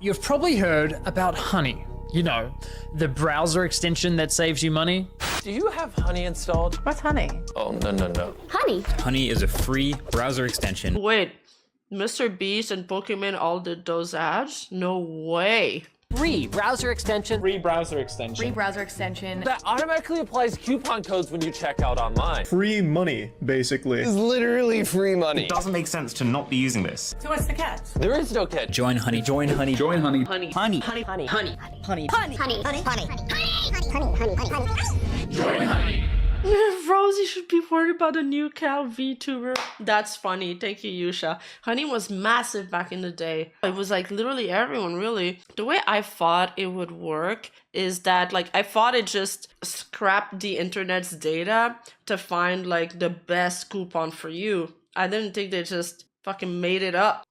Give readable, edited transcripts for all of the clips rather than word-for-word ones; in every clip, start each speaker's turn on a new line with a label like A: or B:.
A: You've probably heard about Honey. You know, the browser extension that saves you money.
B: Do you have Honey installed?
C: What's Honey?
B: Oh, no.
D: Honey.
E: Honey is a free browser extension.
F: Wait, Mr. Beast and Pokemon all did those ads? No way.
D: Free browser extension.
G: Free browser extension.
C: Free browser extension.
B: That automatically applies coupon codes when you check out online.
H: Free money, basically.
B: It's literally free money.
E: It doesn't make sense to not be using this.
C: So what's the catch?
B: There is no catch.
E: Join Honey. Join Honey. Join Honey.
D: Honey.
E: Honey.
D: Honey. Honey. Honey.
E: Honey.
D: Honey. Honey.
A: Join Honey.
F: Rosie should be worried about a new cow VTuber. That's funny. Thank you, Yusha. Honey was massive back in the day. It was like literally everyone, really. The way I thought it would work is that like I thought it just scrapped the internet's data to find like the best coupon for you. I didn't think they just fucking made it up.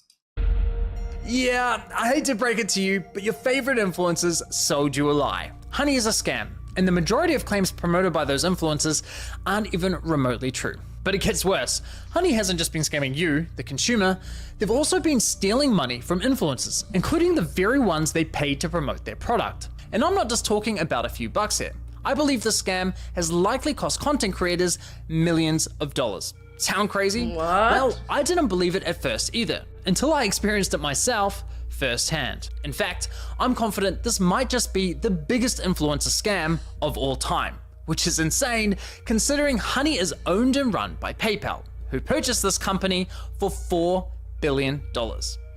A: Yeah, I hate to break it to you, but your favorite influencers sold you a lie. Honey is a scam, and the majority of claims promoted by those influencers aren't even remotely true. But it gets worse. Honey hasn't just been scamming you, the consumer, they've also been stealing money from influencers, including the very ones they paid to promote their product. And I'm not just talking about a few bucks here. I believe the scam has likely cost content creators millions of dollars. Sound crazy?
F: What?
A: Well, I didn't believe it at first either, until I experienced it myself firsthand. In fact, I'm confident this might just be the biggest influencer scam of all time, which is insane considering Honey is owned and run by PayPal, who purchased this company for $4 billion.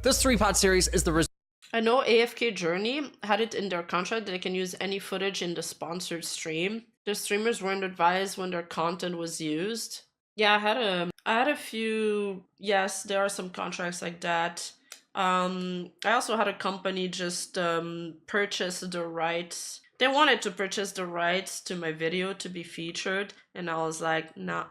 A: This 3-part series is the result.
F: I know AFK Journey had it in their contract that they can use any footage in the sponsored stream. The streamers weren't advised when their content was used. Yeah, I had a few. Yes, there are some contracts like that. I also had a company just purchase the rights. They wanted to purchase the rights to my video to be featured, and I was like, nah,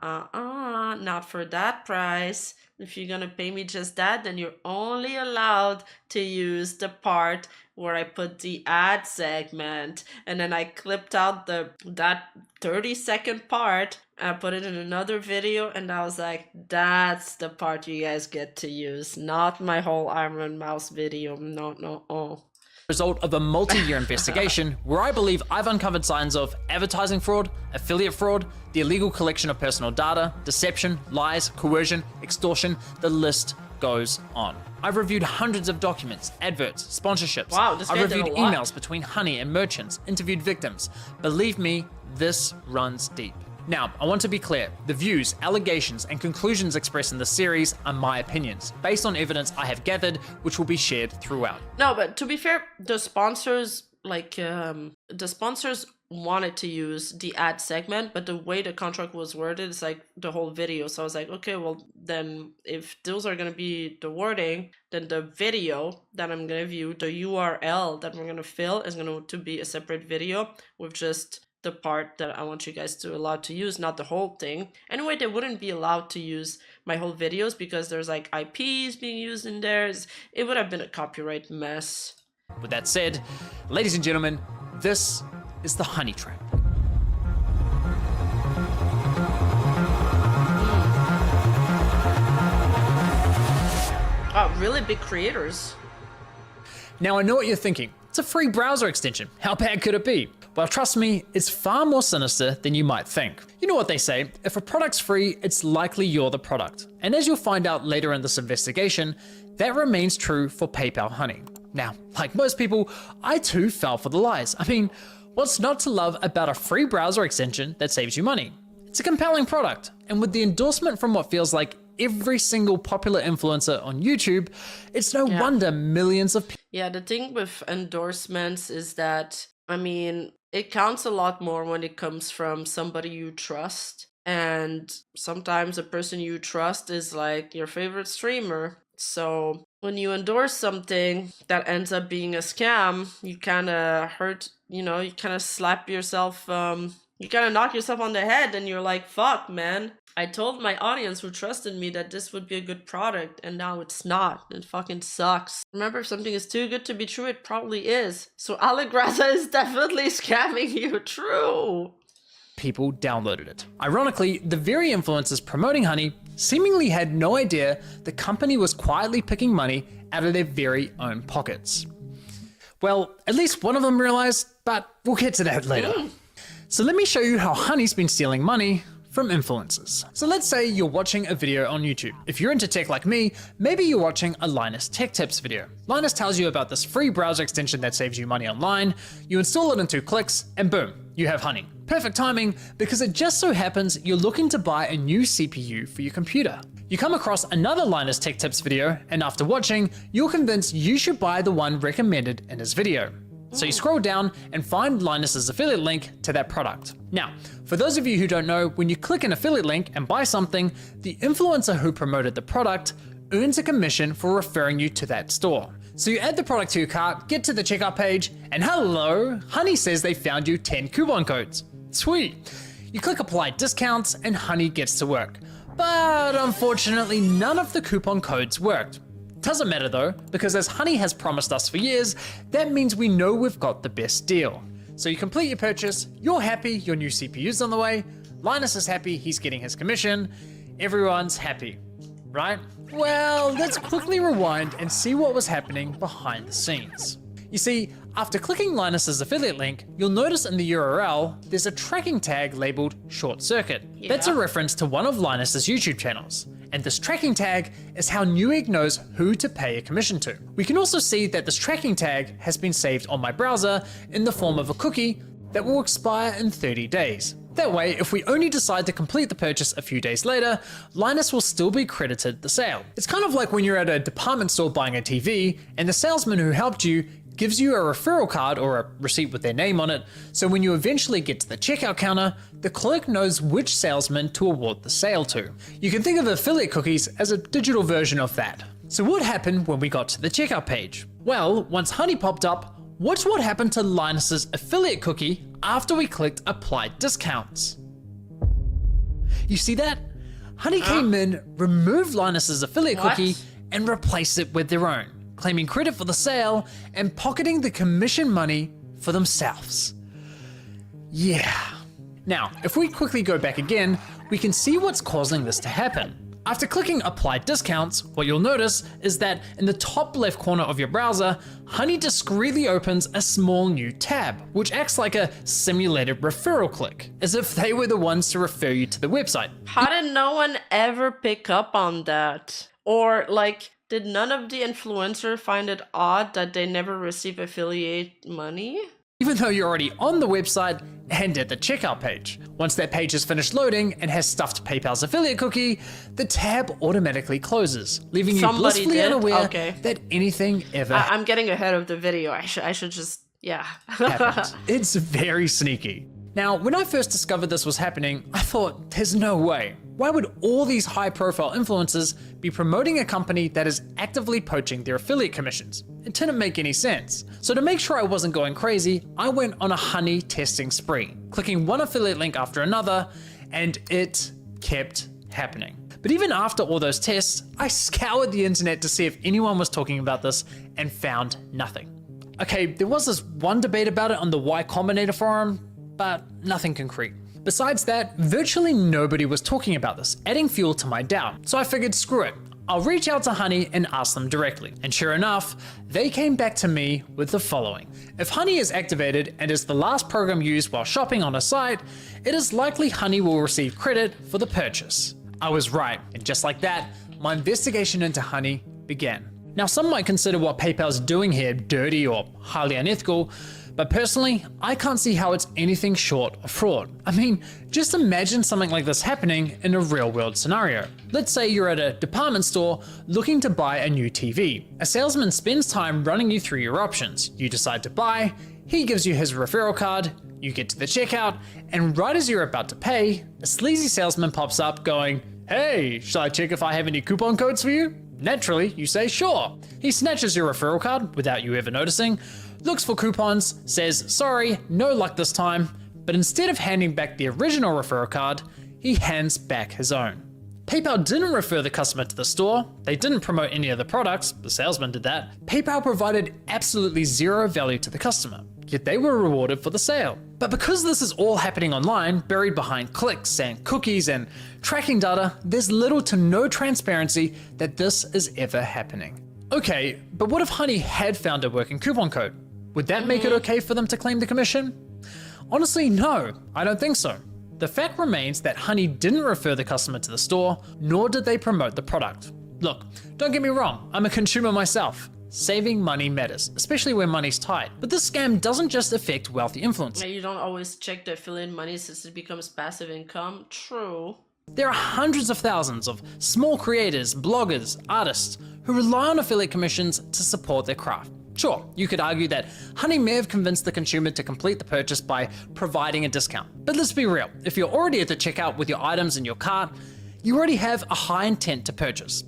F: not for that price. If you're gonna pay me just that, then you're only allowed to use the part where I put the ad segment, and then I clipped out that 30-second part. I put it in another video, and I was like, that's the part you guys get to use, not my whole Iron Mouse video. No.
A: Result of a multi-year investigation where I believe I've uncovered signs of advertising fraud, affiliate fraud, the illegal collection of personal data, deception, lies, coercion, extortion, the list goes on. I've reviewed hundreds of documents, adverts, sponsorships.
F: Wow, this guy
A: I've
F: did a
A: reviewed
F: lot.
A: emails between Honey and merchants, interviewed victims. Believe me, this runs deep. Now, I want to be clear, the views, allegations, and conclusions expressed in this series are my opinions, based on evidence I have gathered, which will be shared throughout.
F: No, but to be fair, the sponsors, wanted to use the ad segment, but the way the contract was worded is like the whole video. So I was like, okay, well then if those are going to be the wording, then the video that I'm going to view, the URL that we're going to fill is going to be a separate video with just the part that I want you guys to allow to use, not the whole thing. Anyway, they wouldn't be allowed to use my whole videos because there's like IPs being used in there. It would have been a copyright mess.
A: With that said, ladies and gentlemen, this is the Honey Trap.
F: Oh, really big creators.
A: Now I know what you're thinking. It's a free browser extension. How bad could it be? Well, trust me, it's far more sinister than you might think. You know what they say, if a product's free, it's likely you're the product. And as you'll find out later in this investigation, that remains true for PayPal Honey. Now, like most people, I too fell for the lies. I mean, what's not to love about a free browser extension that saves you money? It's a compelling product, and with the endorsement from what feels like every single popular influencer on YouTube, it's no wonder millions of people.
F: Yeah, the thing with endorsements is that, I mean, it counts a lot more when it comes from somebody you trust. And sometimes the person you trust is like your favorite streamer. So when you endorse something that ends up being a scam, you kind of hurt, you kind of slap yourself, you kind of knock yourself on the head and you're like, fuck, man. I told my audience who trusted me that this would be a good product, and now it's not. It fucking sucks. Remember, if something is too good to be true, it probably is. So Allegrasa is definitely scamming you. True.
A: People downloaded it. Ironically, the very influencers promoting Honey seemingly had no idea the company was quietly picking money out of their very own pockets. Well, at least one of them realized, but we'll get to that later. So let me show you how Honey's been stealing money from influencers. So let's say you're watching a video on YouTube. If you're into tech like me, maybe you're watching a Linus Tech Tips video. Linus tells you about this free browser extension that saves you money online. You install it in 2 clicks and boom, you have Honey. Perfect timing because it just so happens you're looking to buy a new CPU for your computer. You come across another Linus Tech Tips video and after watching, you're convinced you should buy the one recommended in his video. So you scroll down and find Linus's affiliate link to that product. Now, for those of you who don't know, when you click an affiliate link and buy something, the influencer who promoted the product earns a commission for referring you to that store. So you add the product to your cart, get to the checkout page, and hello, Honey says they found you 10 coupon codes. Sweet. You click apply discounts and Honey gets to work. But unfortunately, none of the coupon codes worked. Doesn't matter though, because as Honey has promised us for years, that means we know we've got the best deal. So you complete your purchase, you're happy, your new CPU's on the way, Linus is happy, he's getting his commission, everyone's happy, right? Well, let's quickly rewind and see what was happening behind the scenes. You see, after clicking Linus's affiliate link, you'll notice in the URL, there's a tracking tag labeled short circuit.
F: Yeah.
A: That's a reference to one of Linus's YouTube channels. And this tracking tag is how Newegg knows who to pay a commission to. We can also see that this tracking tag has been saved on my browser in the form of a cookie that will expire in 30 days. That way, if we only decide to complete the purchase a few days later, Linus will still be credited the sale. It's kind of like when you're at a department store buying a TV and the salesman who helped you gives you a referral card or a receipt with their name on it, so when you eventually get to the checkout counter, the clerk knows which salesman to award the sale to. You can think of affiliate cookies as a digital version of that. So what happened when we got to the checkout page? Well, once Honey popped up, watch what happened to Linus's affiliate cookie after we clicked apply discounts. You see that? Honey came in, removed Linus's affiliate cookie, and replaced it with their own, claiming credit for the sale and pocketing the commission money for themselves. Yeah. Now, if we quickly go back again, we can see what's causing this to happen. After clicking apply discounts, what you'll notice is that in the top left corner of your browser, Honey discreetly opens a small new tab, which acts like a simulated referral click, as if they were the ones to refer you to the website.
F: How did no one ever pick up on that? Or like, did none of the influencers find it odd that they never receive affiliate money?
A: Even though you're already on the website and at the checkout page. Once that page is finished loading and has stuffed PayPal's affiliate cookie, the tab automatically closes, leaving you blissfully unaware that anything ever
F: I'm getting ahead of the video. I should just, yeah.
A: happened. It's very sneaky. Now, when I first discovered this was happening, I thought, there's no way. Why would all these high-profile influencers be promoting a company that is actively poaching their affiliate commissions? It didn't make any sense. So to make sure I wasn't going crazy, I went on a Honey testing spree, clicking one affiliate link after another, and it kept happening. But even after all those tests, I scoured the internet to see if anyone was talking about this and found nothing. Okay, there was this one debate about it on the Y Combinator forum, but nothing concrete. Besides that, virtually nobody was talking about this, adding fuel to my doubt. So I figured, screw it. I'll reach out to Honey and ask them directly. And sure enough, they came back to me with the following. If Honey is activated and is the last program used while shopping on a site, it is likely Honey will receive credit for the purchase. I was right, and just like that, my investigation into Honey began. Now, some might consider what PayPal's doing here dirty or highly unethical, but personally, I can't see how it's anything short of fraud. I mean, just imagine something like this happening in a real-world scenario. Let's say you're at a department store looking to buy a new TV. A salesman spends time running you through your options. You decide to buy, he gives you his referral card, you get to the checkout, and right as you're about to pay, a sleazy salesman pops up going, "Hey, shall I check if I have any coupon codes for you?" Naturally, you say sure. He snatches your referral card without you ever noticing, looks for coupons, says sorry, no luck this time, but instead of handing back the original referral card, he hands back his own. PayPal didn't refer the customer to the store, they didn't promote any of the products, the salesman did that. PayPal provided absolutely zero value to the customer, yet they were rewarded for the sale. But because this is all happening online, buried behind clicks and cookies and tracking data, there's little to no transparency that this is ever happening. Okay, but what if Honey had found a working coupon code? Would that make it okay for them to claim the commission? Honestly, no, I don't think so. The fact remains that Honey didn't refer the customer to the store, nor did they promote the product. Look, don't get me wrong, I'm a consumer myself. Saving money matters, especially when money's tight. But this scam doesn't just affect wealthy influencers.
F: You don't always check the affiliate money since it becomes passive income. True.
A: There are hundreds of thousands of small creators, bloggers, artists who rely on affiliate commissions to support their craft. Sure, you could argue that Honey may have convinced the consumer to complete the purchase by providing a discount. But let's be real, if you're already at the checkout with your items in your cart, you already have a high intent to purchase.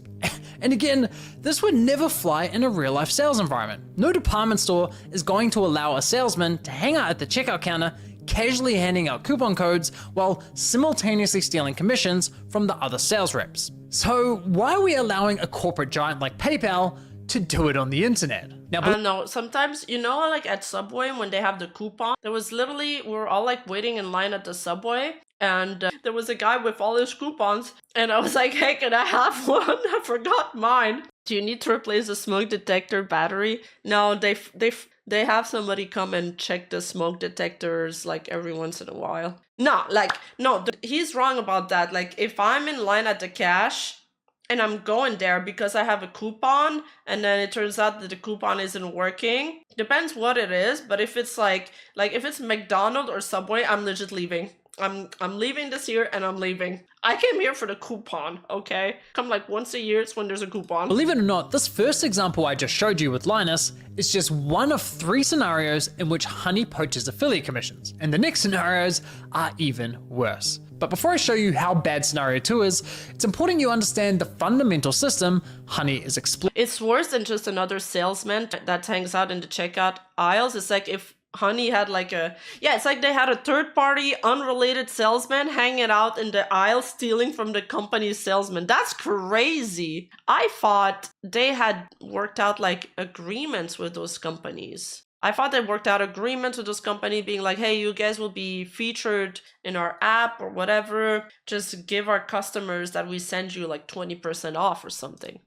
A: And again, this would never fly in a real life sales environment. No department store is going to allow a salesman to hang out at the checkout counter, casually handing out coupon codes while simultaneously stealing commissions from the other sales reps. So why are we allowing a corporate giant like PayPal to do it on the internet? Now,
F: I don't know, sometimes, you know, like at Subway when they have the coupon, there was literally, we were all like waiting in line at the Subway, and there was a guy with all his coupons, and I was like, hey, can I have one? I forgot mine. Do you need to replace the smoke detector battery? No, they have somebody come and check the smoke detectors like every once in a while. No, he's wrong about that. Like if I'm in line at the cash and I'm going there because I have a coupon and then it turns out that the coupon isn't working, depends what it is, but if it's like if it's McDonald's or Subway, I'm legit leaving. I'm leaving this year and I'm leaving. I came here for the coupon, okay? Come like once a year, it's when there's a coupon.
A: Believe it or not, this first example I just showed you with Linus is just one of 3 scenarios in which Honey poaches affiliate commissions, and the next scenarios are even worse. But before I show you how bad scenario 2 is, it's important you understand the fundamental system Honey is exploiting.
F: It's worse than just another salesman that hangs out in the checkout aisles. It's like if Honey had it's like they had a third party unrelated salesman hanging out in the aisle stealing from the company's salesman. That's crazy. I thought they had worked out like agreements with those companies. I thought they worked out agreements with those companies being like, hey, you guys will be featured in our app or whatever. Just give our customers that we send you like 20% off or something.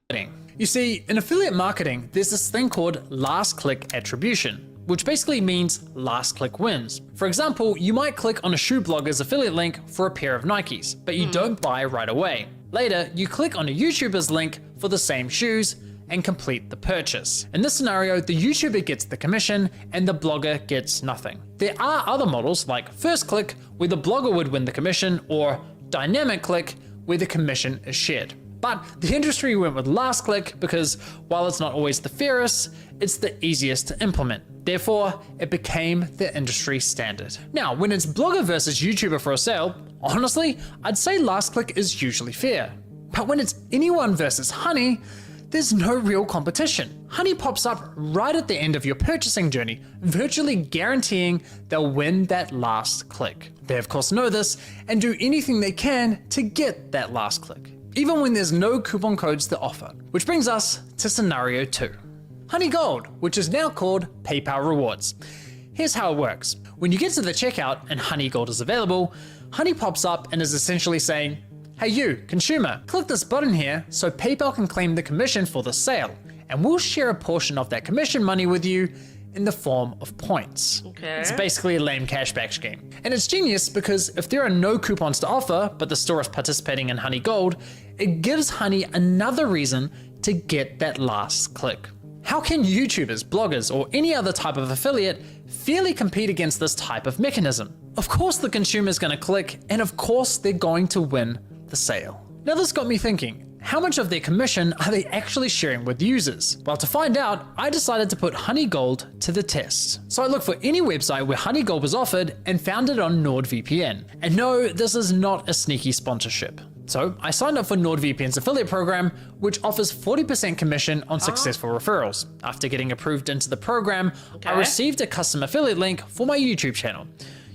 A: You see, in affiliate marketing, there's this thing called last click attribution, which basically means last click wins. For example, you might click on a shoe blogger's affiliate link for a pair of Nikes, but you don't buy right away. Later, you click on a YouTuber's link for the same shoes and complete the purchase. In this scenario, the YouTuber gets the commission and the blogger gets nothing. There are other models like first click, where the blogger would win the commission, or dynamic click, where the commission is shared. But the industry went with last click because while it's not always the fairest, it's the easiest to implement. Therefore, it became the industry standard. Now, when it's blogger versus YouTuber for a sale, honestly, I'd say last click is usually fair. But when it's anyone versus Honey, there's no real competition. Honey pops up right at the end of your purchasing journey, virtually guaranteeing they'll win that last click. They of course know this and do anything they can to get that last click, even when there's no coupon codes to offer. Which brings us to scenario 2. Honey Gold, which is now called PayPal Rewards. Here's how it works. When you get to the checkout and Honey Gold is available, Honey pops up and is essentially saying, hey you, consumer, click this button here so PayPal can claim the commission for the sale, and we'll share a portion of that commission money with you in the form of points.
F: Okay.
A: It's basically a lame cashback scheme. And it's genius because if there are no coupons to offer, but the store is participating in Honey Gold, it gives Honey another reason to get that last click. How can YouTubers, bloggers, or any other type of affiliate fairly compete against this type of mechanism? Of course the consumer's gonna click, and of course they're going to win the sale. Now this got me thinking, how much of their commission are they actually sharing with users? Well, to find out, I decided to put Honey Gold to the test. So I looked for any website where Honey Gold was offered and found it on NordVPN. And no, this is not a sneaky sponsorship. So I signed up for NordVPN's affiliate program, which offers 40% commission on successful referrals. After getting approved into the program, I received a custom affiliate link for my YouTube channel.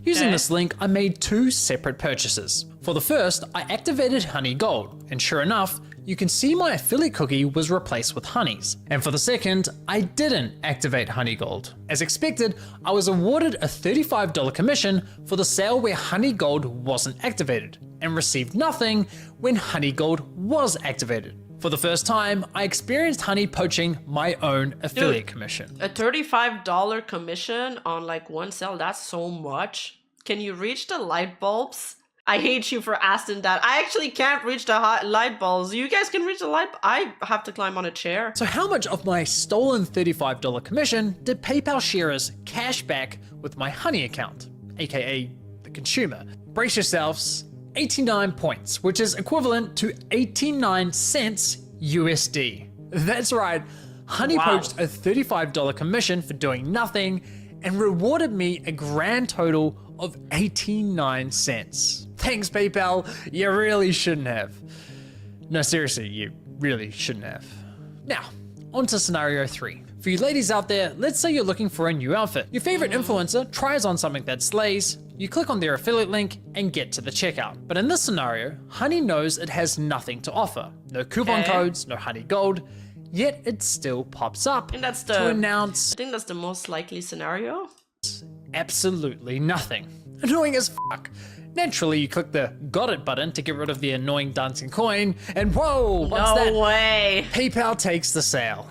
A: Using this link, I made 2 separate purchases. For the first, I activated Honey Gold, and sure enough, you can see my affiliate cookie was replaced with Honey's. And for the second, I didn't activate Honey Gold. As expected, I was awarded a $35 commission for the sale where Honey Gold wasn't activated, and received nothing when Honey Gold was activated. For the first time, I experienced honey poaching my own affiliate commission.
F: A $35 commission on like one sale, that's so much. Can you reach the light bulbs? I hate you for asking that. I actually can't reach the light bulbs. You guys can reach the light. I have to climb on a chair.
A: So how much of my stolen $35 commission did PayPal sharers cash back with my honey account, aka the consumer? Brace yourselves, 89 points, which is equivalent to 89 cents USD. That's right, honey poached a $35 commission for doing nothing and rewarded me a grand total of 89 cents. Thanks, PayPal, you really shouldn't have. No, seriously, you really shouldn't have. Now, on to scenario 3. For you ladies out there, let's say you're looking for a new outfit. Your favorite influencer tries on something that slays, you click on their affiliate link and get to the checkout. But in this scenario, Honey knows it has nothing to offer. No coupon codes, no Honey Gold, yet it still pops up to announce
F: I think that's the most likely scenario.
A: absolutely nothing. Annoying as fuck. Naturally, you click the got it button to get rid of the annoying dancing coin, and whoa, what's that?
F: No way.
A: PayPal takes the sale.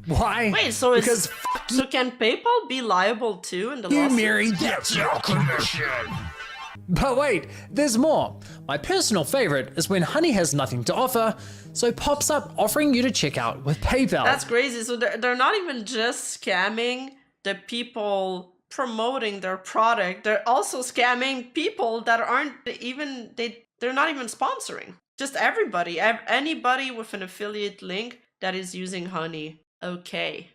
A: Why?
F: Wait, so
A: because
F: so can PayPal be liable too in the
A: you,
F: lawsuit?
A: Mary, that's your commission. But wait, there's more. My personal favorite is when Honey has nothing to offer, so pops up offering you to check out with PayPal.
F: That's crazy. So they're not even just scamming the people promoting their product. They're also scamming people that aren't even, they're not even sponsoring. Just everybody, anybody with an affiliate link that is using Honey. Okay.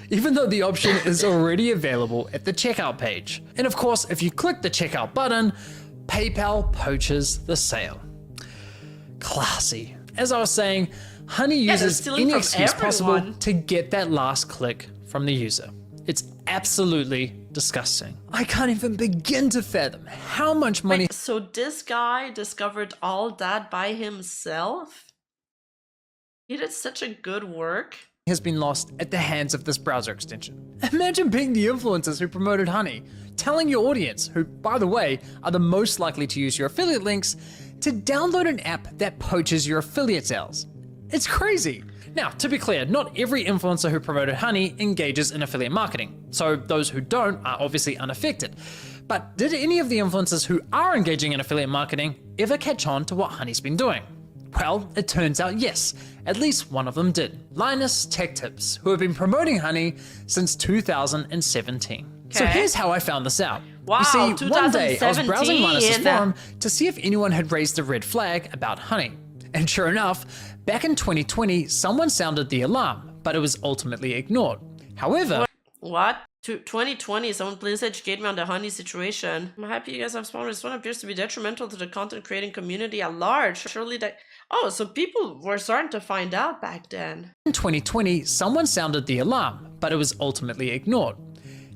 A: Even though the option is already available at the checkout page. And of course, if you click the checkout button, PayPal poaches the sale. Classy. As I was saying, Honey uses any excuse possible to get that last click from the user. It's absolutely disgusting. I can't even begin to fathom how much money.
F: Wait, so this guy discovered all that by himself? He did such a good work.
A: Has been lost at the hands of this browser extension. Imagine being the influencers who promoted Honey, telling your audience, who by the way are the most likely to use your affiliate links, to download an app that poaches your affiliate sales. It's crazy. Now, to be clear, not every influencer who promoted Honey engages in affiliate marketing, so those who don't are obviously unaffected. But did any of the influencers who are engaging in affiliate marketing ever catch on to what Honey's been doing? Well, it turns out yes, at least one of them did. Linus Tech Tips, who have been promoting Honey since 2017. So here's how I found this out.
F: Wow,
A: you see, one day I was browsing
F: 2017.
A: Linus's forum to see if anyone had raised a red flag about Honey. And sure enough, back in 2020, someone sounded the alarm, but it was ultimately ignored. However,
F: What? 2020, someone please educate me on the Honey situation. I'm happy you guys have spawned. This one appears to be detrimental to the content creating community at large. Surely that... Oh, so people were starting to find out back then.
A: in 2020, someone sounded the alarm, but it was ultimately ignored.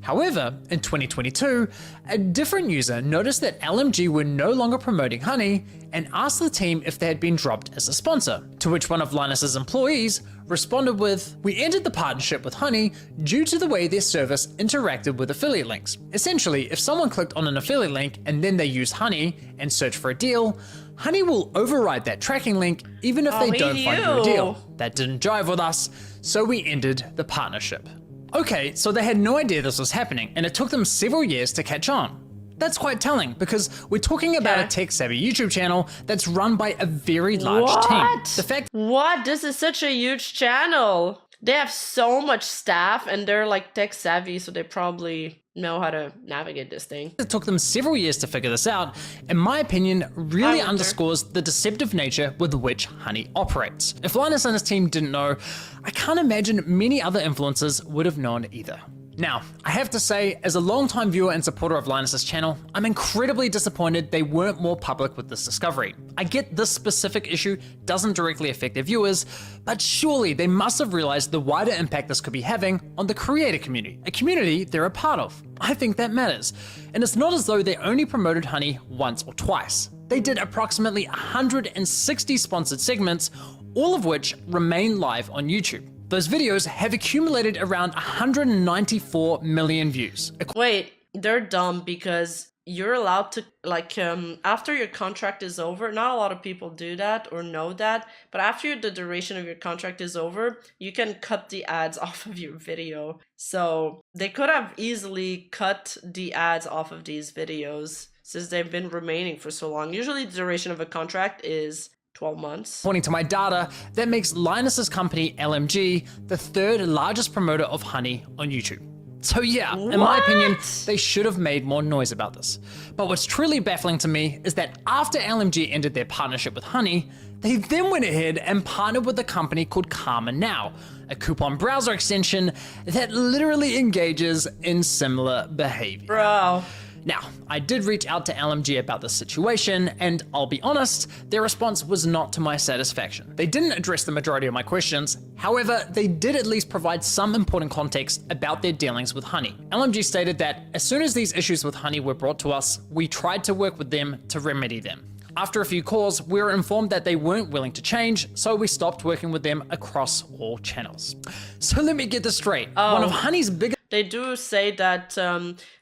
A: However, in 2022, a different user noticed that LMG were no longer promoting Honey and asked the team if they had been dropped as a sponsor, to which one of Linus's employees responded with, "We ended the partnership with Honey due to the way their service interacted with affiliate links. Essentially, if someone clicked on an affiliate link and then they use Honey and search for a deal, Honey will override that tracking link even if they don't find you a deal. That didn't jive with us, so we ended the partnership." Okay, so they had no idea this was happening, and it took them several years to catch on. That's quite telling, because we're talking about a tech-savvy YouTube channel that's run by a very large team. The fact
F: What? This is such a huge channel. They have so much staff, and they're like tech-savvy, so they probably know how to navigate this thing.
A: it took them several years to figure this out, in my opinion, really underscores the deceptive nature with which Honey operates. If Linus and his team didn't know, I can't imagine many other influencers would have known either. Now, I have to say, as a longtime viewer and supporter of Linus's channel, I'm incredibly disappointed they weren't more public with this discovery. I get this specific issue doesn't directly affect their viewers, but surely they must have realized the wider impact this could be having on the creator community, a community they're a part of. I think that matters. And it's not as though they only promoted Honey once or twice. They did approximately 160 sponsored segments, all of which remain live on YouTube. Those videos have accumulated around 194 million views.
F: Wait, they're dumb because you're allowed to, like, after your contract is over, not a lot of people do that or know that, but after the duration of your contract is over, you can cut the ads off of your video. So they could have easily cut the ads off of these videos since they've been remaining for so long. Usually the duration of a contract is 12 months.
A: According to my data, that makes Linus's company, LMG, the third largest promoter of honey on YouTube. So yeah, in my opinion, they should have made more noise about this. But what's truly baffling to me is that after LMG ended their partnership with Honey, they then went ahead and partnered with a company called Karma Now, a coupon browser extension that literally engages in similar behavior.
F: Bro.
A: Now, I did reach out to LMG about this situation, and I'll be honest, their response was not to my satisfaction. They didn't address the majority of my questions, however, they did at least provide some important context about their dealings with Honey. LMG stated that as soon as these issues with Honey were brought to us, we tried to work with them to remedy them. After a few calls, we were informed that they weren't willing to change, so we stopped working with them across all channels. So let me get this straight. One of Honey's biggest
F: They do say that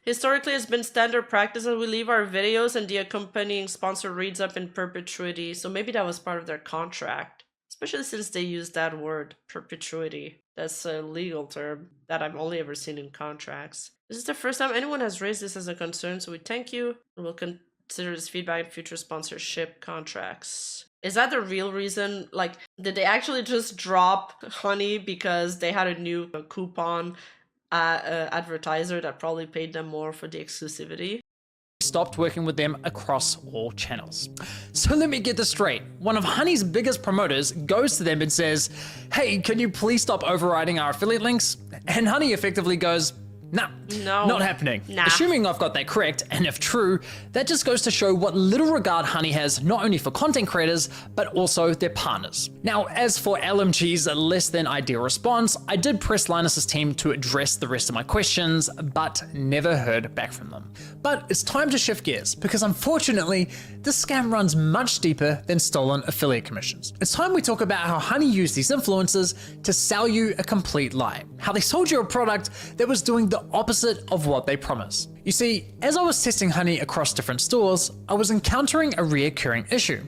F: historically it's been standard practice that we leave our videos and the accompanying sponsor reads up in perpetuity. So maybe that was part of their contract, especially since they use that word, perpetuity. That's a legal term that I've only ever seen in contracts. This is the first time anyone has raised this as a concern, so we thank you and we'll consider this feedback in future sponsorship contracts. Is that the real reason? Like, did they actually just drop Honey because they had a new coupon advertiser that probably paid them more for the exclusivity?
A: Stopped working with them across all channels. So let me get this straight. One of Honey's biggest promoters goes to them and says, hey, can you please stop overriding our affiliate links? And Honey effectively goes, no, not happening.
F: Nah.
A: Assuming I've got that correct, and if true, that just goes to show what little regard Honey has not only for content creators, but also their partners. Now, as for LMG's less than ideal response, I did press Linus's team to address the rest of my questions, but never heard back from them. But it's time to shift gears, because unfortunately, this scam runs much deeper than stolen affiliate commissions. It's time we talk about how Honey used these influencers to sell you a complete lie. How they sold you a product that was doing the opposite of what they promised. You see, as I was testing Honey across different stores, I was encountering a reoccurring issue.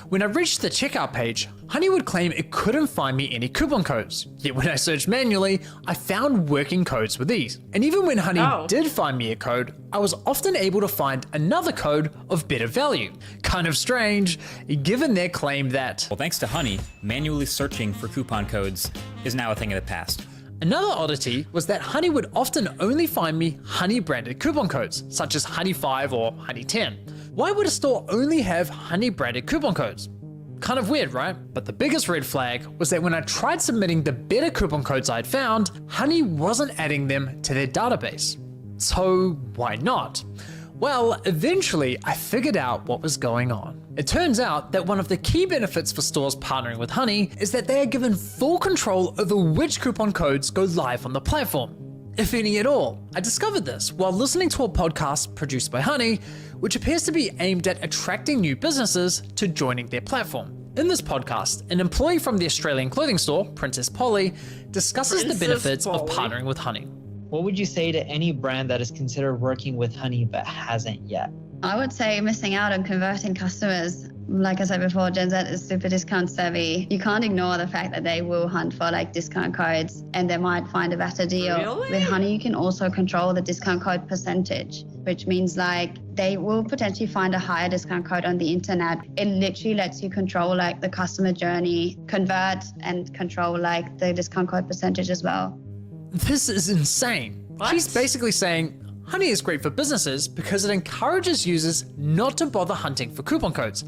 A: When I reached the checkout page, Honey would claim it couldn't find me any coupon codes. Yet when I searched manually, I found working codes with these. And even when Honey did find me a code, I was often able to find another code of better value. Kind of strange, given their claim that,
E: Well, thanks to Honey, manually searching for coupon codes is now a thing of the past.
A: Another oddity was that Honey would often only find me Honey branded coupon codes, such as Honey 5 or Honey 10. Why would a store only have Honey branded coupon codes? Kind of weird, right? But the biggest red flag was that when I tried submitting the better coupon codes I'd found, Honey wasn't adding them to their database. So why not? Well, eventually I figured out what was going on. It turns out that one of the key benefits for stores partnering with Honey is that they are given full control over which coupon codes go live on the platform, if any at all. I discovered this while listening to a podcast produced by Honey, which appears to be aimed at attracting new businesses to joining their platform. In this podcast, an employee from the Australian clothing store, Princess Polly, discusses the benefits of partnering with Honey.
C: What would you say to any brand that is considered working with Honey but hasn't yet?
G: I would say missing out on converting customers. Like I said before, Gen Z is super discount savvy. You can't ignore the fact that they will hunt for like discount codes and they might find a better deal.
F: Really?
G: With Honey, you can also control the discount code percentage, which means like they will potentially find a higher discount code on the internet. It literally lets you control like the customer journey, convert and control like the discount code percentage as well.
A: This is insane.
F: What?
A: She's basically saying Honey is great for businesses because it encourages users not to bother hunting for coupon codes.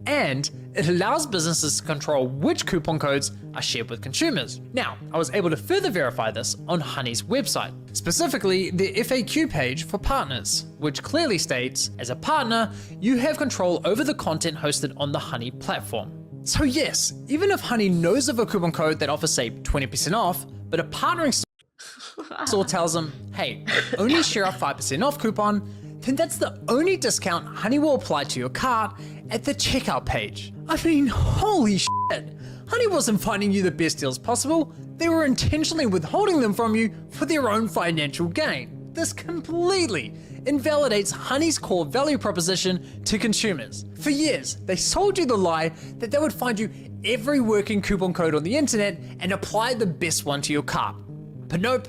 A: And it allows businesses to control which coupon codes are shared with consumers. Now, I was able to further verify this on Honey's website, specifically the FAQ page for partners, which clearly states, as a partner, you have control over the content hosted on the Honey platform. So yes, even if Honey knows of a coupon code that offers say 20% off, but a partnering store tells them, hey, only share a 5% off coupon, then that's the only discount Honey will apply to your cart at the checkout page. I mean, holy shit. Honey wasn't finding you the best deals possible. They were intentionally withholding them from you for their own financial gain. This completely invalidates Honey's core value proposition to consumers. For years, they sold you the lie that they would find you every working coupon code on the internet and apply the best one to your cart. But nope,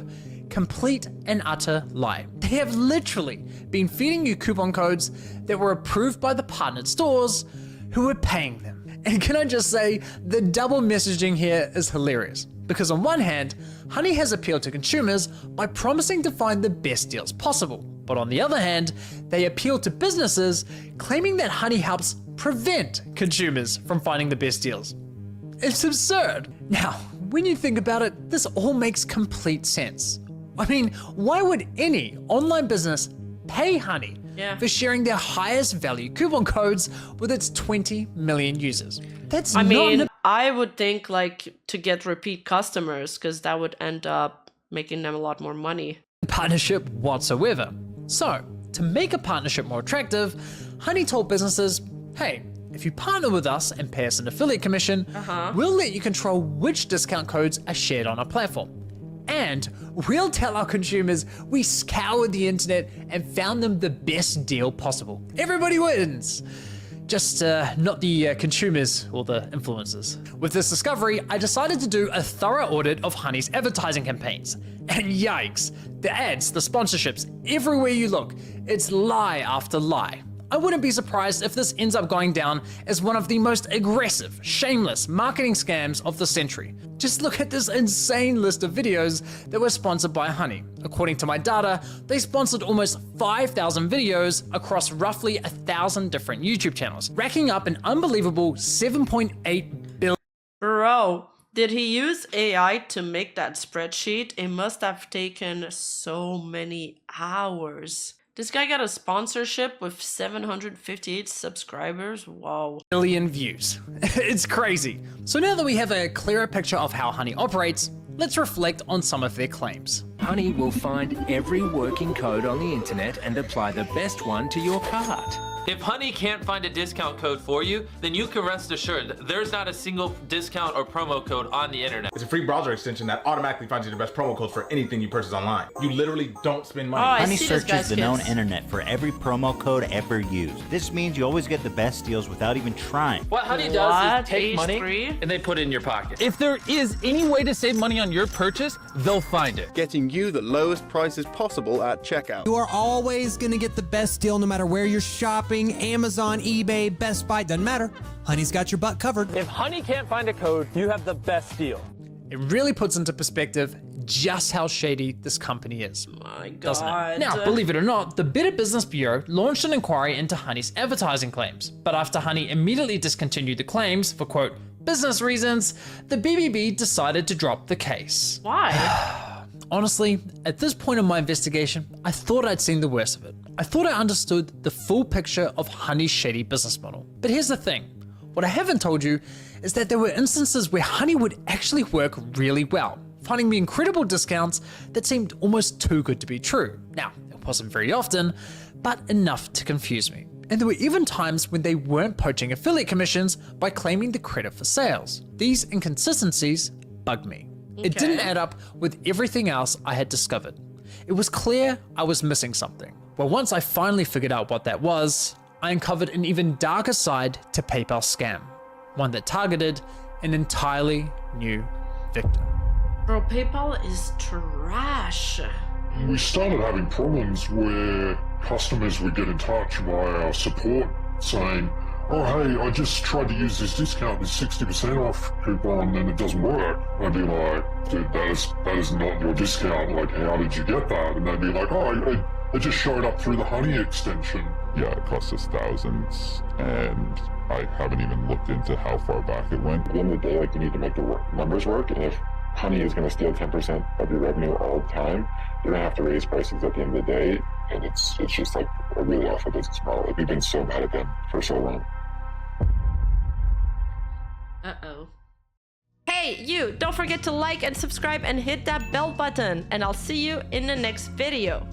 A: complete and utter lie. They have literally been feeding you coupon codes that were approved by the partnered stores who were paying them. And can I just say, the double messaging here is hilarious. Because on one hand, Honey has appealed to consumers by promising to find the best deals possible. But on the other hand, they appeal to businesses claiming that Honey helps prevent consumers from finding the best deals. It's absurd. Now, when you think about it, this all makes complete sense. I mean, why would any online business pay Honey for sharing their highest value coupon codes with its 20 million users? That's
F: I mean, I would think like to get repeat customers, because that would end up making them a lot more money.
A: Partnership whatsoever. So, to make a partnership more attractive, Honey told businesses, hey, if you partner with us and pay us an affiliate commission, we'll let you control which discount codes are shared on our platform. And we'll tell our consumers we scoured the internet and found them the best deal possible. Everybody wins. Just not the consumers or the influencers. With this discovery, I decided to do a thorough audit of Honey's advertising campaigns. And yikes, the ads, the sponsorships, everywhere you look, it's lie after lie. I wouldn't be surprised if this ends up going down as one of the most aggressive, shameless marketing scams of the century. Just look at this insane list of videos that were sponsored by Honey. According to my data, they sponsored almost 5,000 videos across roughly 1,000 different YouTube channels, racking up an unbelievable 7.8 billion.
F: Bro, did he use AI to make that spreadsheet? It must have taken so many hours. This guy got a sponsorship with 758 subscribers. Wow.
A: Views. It's crazy. So now that we have a clearer picture of how Honey operates, let's reflect on some of their claims.
I: Honey will find every working code on the internet and apply the best one to your cart.
B: If Honey can't find a discount code for you, then you can rest assured that there's not a single discount or promo code on the internet.
J: It's a free browser extension that automatically finds you the best promo codes for anything you purchase online. You literally don't spend money.
F: Oh,
K: Honey searches the known internet for every promo code ever used. This means you always get the best deals without even trying.
B: What Honey does is take money and they put it in your pocket.
L: If there is any way to save money on your purchase, they'll find it.
H: Getting you the lowest prices possible at checkout.
M: You are always going to get the best deal no matter where you're shopping. Amazon, eBay, Best Buy, doesn't matter. Honey's got your butt covered.
B: If Honey can't find a code, you have the best deal.
A: It really puts into perspective just how shady this company is.
F: My God.
A: Doesn't it? Now, believe it or not, the Better Business Bureau launched an inquiry into Honey's advertising claims. But after Honey immediately discontinued the claims for, quote, business reasons, the BBB decided to drop the case.
F: Why?
A: Honestly, at this point in my investigation, I thought I'd seen the worst of it. I thought I understood the full picture of Honey's shady business model. But here's the thing. What I haven't told you is that there were instances where Honey would actually work really well, finding me incredible discounts that seemed almost too good to be true. Now, it wasn't very often, but enough to confuse me. And there were even times when they weren't poaching affiliate commissions by claiming the credit for sales. These inconsistencies bugged me. It didn't add up with everything else I had discovered. It was clear I was missing something. Well, once I finally figured out what that was, I uncovered an even darker side to PayPal's scam. One that targeted an entirely new victim.
F: Bro, PayPal is trash.
N: We started having problems where customers would get in touch via our support saying, oh hey, I just tried to use this discount, this 60% off coupon, and it doesn't work. I'd be like, dude, that is not your discount. Like, how did you get that? And they'd be like, oh, it just showed up through the Honey extension.
O: Yeah, it cost us thousands, and I haven't even looked into how far back it went.
N: At the end of the day, like, you need to make the numbers work, and if Honey is going to steal 10% of your revenue all the time, you're going to have to raise prices at the end of the day, and it's just like a really awful business model. Like, we've been so bad at them for so long.
F: Uh-oh. Hey, you! Don't forget to like and subscribe and hit that bell button, and I'll see you in the next video.